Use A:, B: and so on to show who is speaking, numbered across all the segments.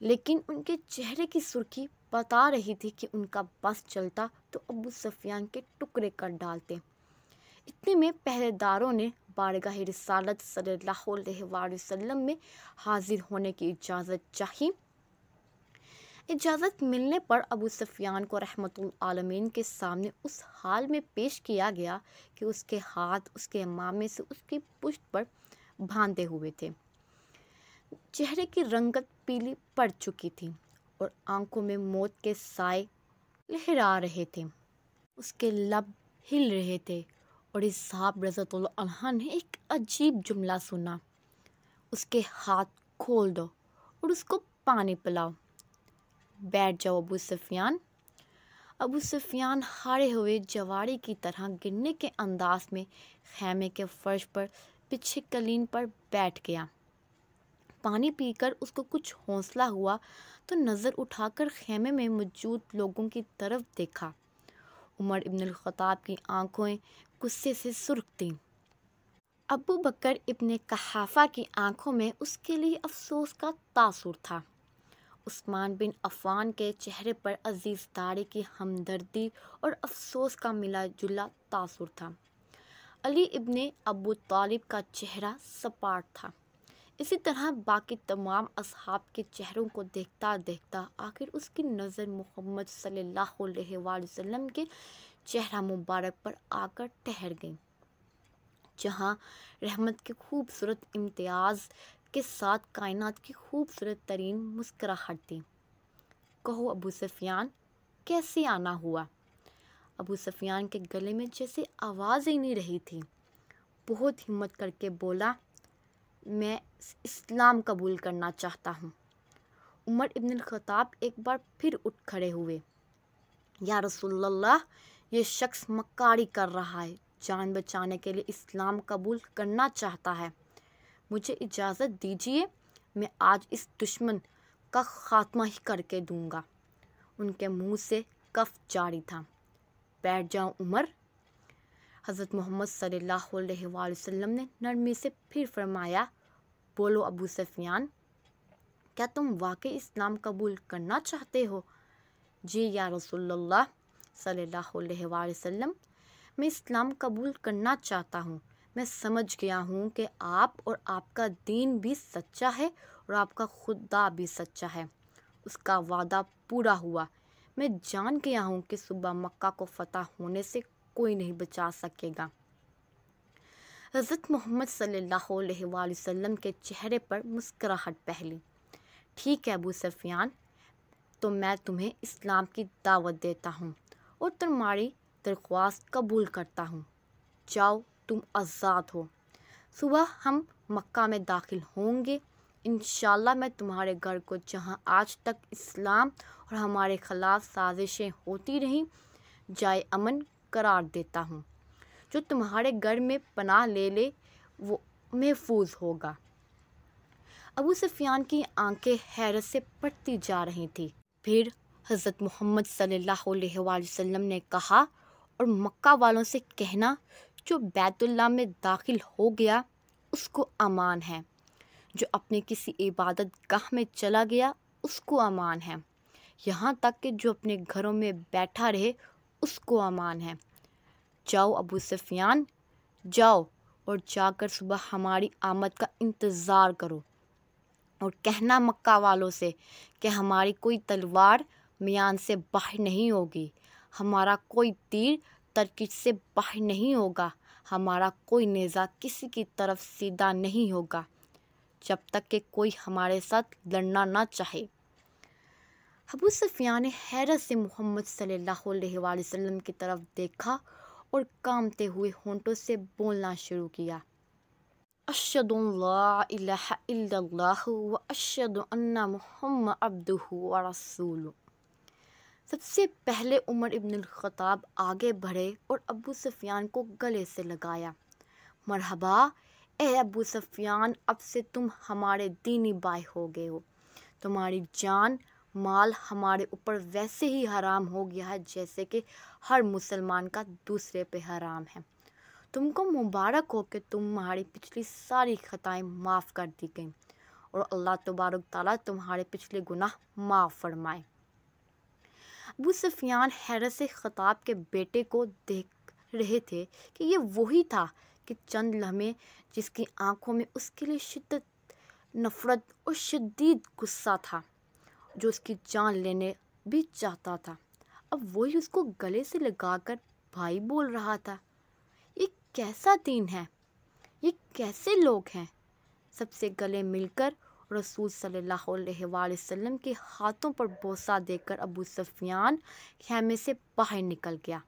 A: لیکن ان کے چہرے کی سرخی بتا رہی تھی کہ ان کا بس چلتا تو ابو سفیان کے ٹکڑے کر ڈالتے۔ اتنے میں پہرے داروں نے بارگاہ رسالت صلی اللہ علیہ وآلہ وسلم میں حاضر ہونے کی اجازت چاہی۔ اجازت ملنے پر ابو سفیان کو رحمت العالمین کے سامنے اس حال میں پیش کیا گیا کہ اس کے ہاتھ اس کے امامے سے اس کی پشت پر باندھے ہوئے تھے۔ چہرے کی رنگت پیلی پڑ چکی تھی اور آنکھوں میں موت کے سائے لہرا رہے تھے۔ اس کے لب ہل رہے تھے اور صاحب رضی اللہ عنہ نے ایک عجیب جملہ سنا: اس کے ہاتھ کھول دو اور اس کو پانی پلاؤ۔ بیٹھ جاؤ ابو سفیان۔ ابو سفیان ہارے ہوئے جواری کی طرح گرنے کے انداز میں خیمے کے فرش پر بچھے قالین پر بیٹھ گیا۔ پانی پی کر اس کو کچھ حوصلہ ہوا تو نظر اٹھا کر خیمے میں موجود لوگوں کی طرف دیکھا۔ عمر ابن الخطاب کی آنکھیں غصے سے سرخ تھیں۔ ابو بکر ابن قحافہ کی آنکھوں میں اس کے لیے افسوس کا تاثر تھا۔ عثمان بن عفان کے چہرے پر عزیز داری کی ہمدردی اور افسوس کا ملا جلا تاثر تھا۔ علی ابن ابو طالب کا چہرہ سپاٹ تھا۔ اسی طرح باقی تمام اصحاب کے چہروں کو دیکھتا دیکھتا آخر اس کی نظر محمد صلی اللہ علیہ وآلہ وسلم کے چہرہ مبارک پر آ کر ٹھہر گئی، جہاں رحمت کے خوبصورت امتیاز کے ساتھ کائنات کی خوبصورت ترین مسکراہٹ تھی۔ کہو ابو سفیان، کیسے آنا ہوا؟ ابو سفیان کے گلے میں جیسے آواز ہی نہیں رہی تھی۔ بہت ہمت کر کے بولا: میں اسلام قبول کرنا چاہتا ہوں۔ عمر ابن الخطاب ایک بار پھر اٹھ کھڑے ہوئے۔ یا رسول اللہ، یہ شخص مکاری کر رہا ہے، جان بچانے کے لیے اسلام قبول کرنا چاہتا ہے۔ مجھے اجازت دیجیے، میں آج اس دشمن کا خاتمہ ہی کر کے دوں گا۔ ان کے منہ سے کف جاری تھا۔ بیٹھ جاؤ عمر۔ حضرت محمد صلی اللہ علیہ وآلہ وسلم نے نرمی سے پھر فرمایا: بولو ابو سفیان، کیا تم واقعی اسلام قبول کرنا چاہتے ہو؟ جی یا رسول اللہ صلی اللہ علیہ وآلہ وسلم، میں اسلام قبول کرنا چاہتا ہوں۔ میں سمجھ گیا ہوں کہ آپ اور آپ کا دین بھی سچا ہے اور آپ کا خدا بھی سچا ہے۔ اس کا وعدہ پورا ہوا۔ میں جان گیا ہوں کہ صبح مکہ کو فتح ہونے سے کوئی نہیں بچا سکے گا۔ حضرت محمد صلی اللہ علیہ وآلہ وسلم کے چہرے پر مسکراہٹ پھیلی۔ ٹھیک ہے ابو سفیان، تو میں تمہیں اسلام کی دعوت دیتا ہوں اور تمہاری درخواست قبول کرتا ہوں۔ جاؤ، تم آزاد ہو۔ صبح ہم مکہ میں داخل ہوں گے۔ انشاءاللہ میں تمہارے گھر کو، جہاں آج تک اسلام اور ہمارے خلاف سازشیں ہوتی رہیں، جائے امن قرار دیتا ہوں۔ جو تمہارے گھر میں پناہ لے لے وہ محفوظ ہوگا۔ ابو سفیان کی آنکھیں حیرت سے پھٹتی جا رہی تھیں۔ پھر حضرت محمد صلی اللہ علیہ وآلہ وسلم نے کہا: اور مکہ والوں سے کہنا، جو بیت اللہ میں داخل ہو گیا اس کو امان ہے، جو اپنے کسی عبادت گاہ میں چلا گیا اس کو امان ہے، یہاں تک کہ جو اپنے گھروں میں بیٹھا رہے اس کو امان ہے۔ جاؤ ابو سفیان، جاؤ اور جا کر صبح ہماری آمد کا انتظار کرو اور کہنا مکہ والوں سے کہ ہماری کوئی تلوار میان سے باہر نہیں ہوگی، ہمارا کوئی تیر ترکش سے باہر نہیں ہوگا، ہمارا کوئی نیزہ کسی کی طرف سیدھا نہیں ہوگا، جب تک کہ کوئی ہمارے ساتھ لڑنا نہ چاہے۔ ابو سفیان نے حیرت سے محمد صلی اللہ علیہ وآلہ وسلم کی طرف دیکھا اور کانپتے ہوئے ہونٹوں سے بولنا شروع کیا: اشہد ان لا الہ الا اللہ و اشہد ان محمد عبدہ و رسولہ۔ سب سے پہلے عمر ابن الخطاب آگے بڑھے اور ابو سفیان کو گلے سے لگایا۔ مرحبا اے ابو سفیان، اب سے تم ہمارے دینی بھائی ہو گئے ہو۔ تمہاری جان مال ہمارے اوپر ویسے ہی حرام ہو گیا ہے جیسے کہ ہر مسلمان کا دوسرے پہ حرام ہے۔ تم کو مبارک ہو کہ تمہاری پچھلی ساری خطائیں معاف کر دی گئیں اور اللہ تبارک تعالیٰ تمہارے پچھلے گناہ معاف فرمائے۔ ابو سفیان حیرت سے خطاب کے بیٹے کو دیکھ رہے تھے کہ یہ وہی تھا کہ چند لمحے جس کی آنکھوں میں اس کے لیے شدت نفرت اور شدید غصہ تھا، جو اس کی جان لینے بھی چاہتا تھا، اب وہی اس کو گلے سے لگا کر بھائی بول رہا تھا۔ یہ کیسا دین ہے؟ یہ کیسے لوگ ہیں؟ سب سے گلے مل کر رسول صلی اللہ علیہ وآلہ وسلم کے ہاتھوں پر بوسہ دے کر ابو سفیان خیمے سے باہر نکل گیا۔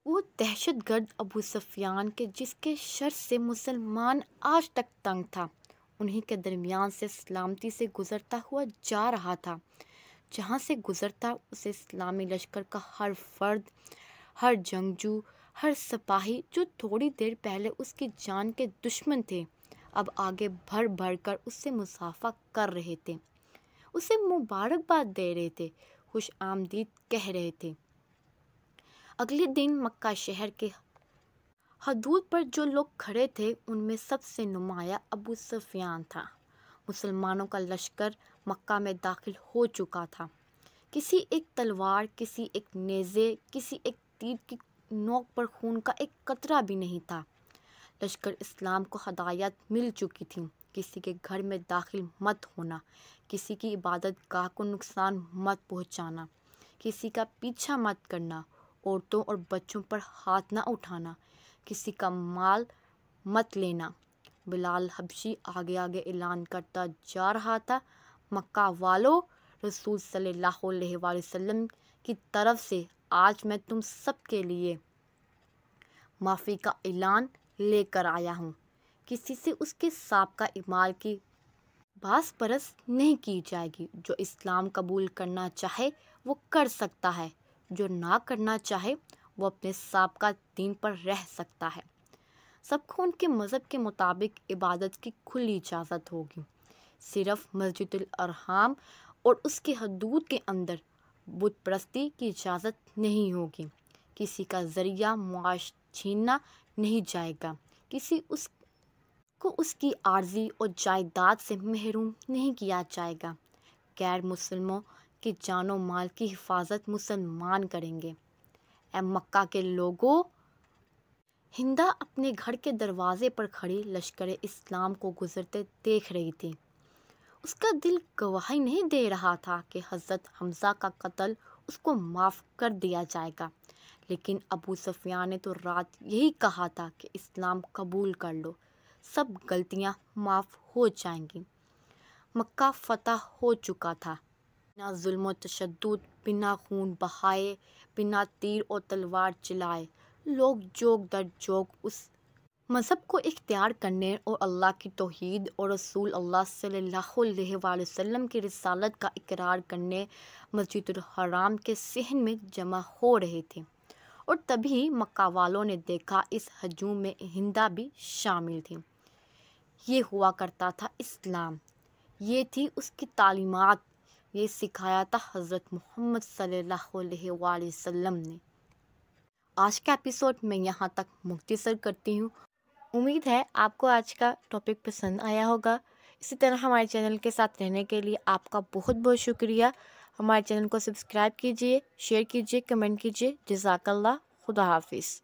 A: وہ دہشت گرد ابو سفیان کے جس کے شر سے مسلمان آج تک تنگ تھا، انہی کے درمیان سے سلامتی سے گزرتا ہوا جا رہا تھا۔ جہاں سے گزرتا اسے اسلامی لشکر کا ہر فرد، ہر جنگجو، ہر سپاہی جو تھوڑی دیر پہلے اس کی جان کے دشمن تھے، اب آگے بڑھ بڑھ کر اس سے مصافحہ کر رہے تھے، اسے مبارکباد دے رہے تھے، خوش آمدید کہہ رہے تھے۔ اگلے دن مکہ شہر کے حدود پر جو لوگ کھڑے تھے ان میں سب سے نمایاں ابو سفیان تھا۔ مسلمانوں کا لشکر مکہ میں داخل ہو چکا تھا۔ کسی ایک تلوار، کسی ایک نیزے، کسی ایک تیر کی نوک پر خون کا ایک قطرہ بھی نہیں تھا۔ لشکر اسلام کو ہدایات مل چکی تھیں، کسی کے گھر میں داخل مت ہونا، کسی کی عبادت گاہ کو نقصان مت پہنچانا، کسی کا پیچھا مت کرنا، عورتوں اور بچوں پر ہاتھ نہ اٹھانا، کسی کا مال مت لینا۔ بلال حبشی آگے آگے اعلان کرتا جا رہا تھا، مکہ والو، رسول صلی اللہ علیہ وآلہ وسلم کی طرف سے آج میں تم سب کے لیے معافی کا اعلان لے کر آیا ہوں۔ کسی سے اس کے سابقہ اعمال کی باس پرس نہیں کی جائے گی۔ جو اسلام قبول کرنا چاہے وہ کر سکتا ہے، جو نہ کرنا چاہے وہ اپنے سابقہ دین پر رہ سکتا ہے۔ سب کو ان کے مذہب کے مطابق عبادت کی کھلی اجازت ہوگی، صرف مسجد الحرام اور اس کے حدود کے اندر بت پرستی کی اجازت نہیں ہوگی۔ کسی کا ذریعہ معاش چھیننا نہیں جائے گا، کسی کو اس کی عارضی اور جائیداد سے محروم نہیں کیا جائے گا۔ غیر مسلموں کی جان و مال کی حفاظت مسلمان کریں گے۔ اے مکہ کے لوگوں! ہندا اپنے گھر کے دروازے پر کھڑی لشکر اسلام کو گزرتے دیکھ رہی تھی۔ اس کا دل گواہی نہیں دے رہا تھا کہ حضرت حمزہ کا قتل اس کو معاف کر دیا جائے گا، لیکن ابو سفیان نے تو رات یہی کہا تھا کہ اسلام قبول کر لو، سب غلطیاں معاف ہو جائیں گی۔ مکہ فتح ہو چکا تھا۔ بنا ظلم و تشدد، بنا خون بہائے، بنا تیر اور تلوار چلائے، لوگ جوگ در جوگ اس مذہب کو اختیار کرنے اور اللہ کی توحید اور رسول اللہ صلی اللہ علیہ وآلہ وسلم کی رسالت کا اقرار کرنے مسجد الحرام کے صحن میں جمع ہو رہے تھے، اور تبھی مکہ والوں نے دیکھا اس ہجوم میں ہندا بھی شامل تھی۔ یہ ہوا کرتا تھا اسلام، یہ تھی اس کی تعلیمات، یہ سکھایا تھا حضرت محمد صلی اللہ علیہ وآلہ وسلم نے۔ آج کا ایپیسوڈ میں یہاں تک مختصر کرتی ہوں۔ امید ہے آپ کو آج کا ٹاپک پسند آیا ہوگا۔ اسی طرح ہمارے چینل کے ساتھ رہنے کے لیے آپ کا بہت بہت شکریہ۔ ہمارے چینل کو سبسکرائب کیجیے، شیئر کیجیے، کمنٹ کیجیے۔ جزاک اللہ، خدا حافظ۔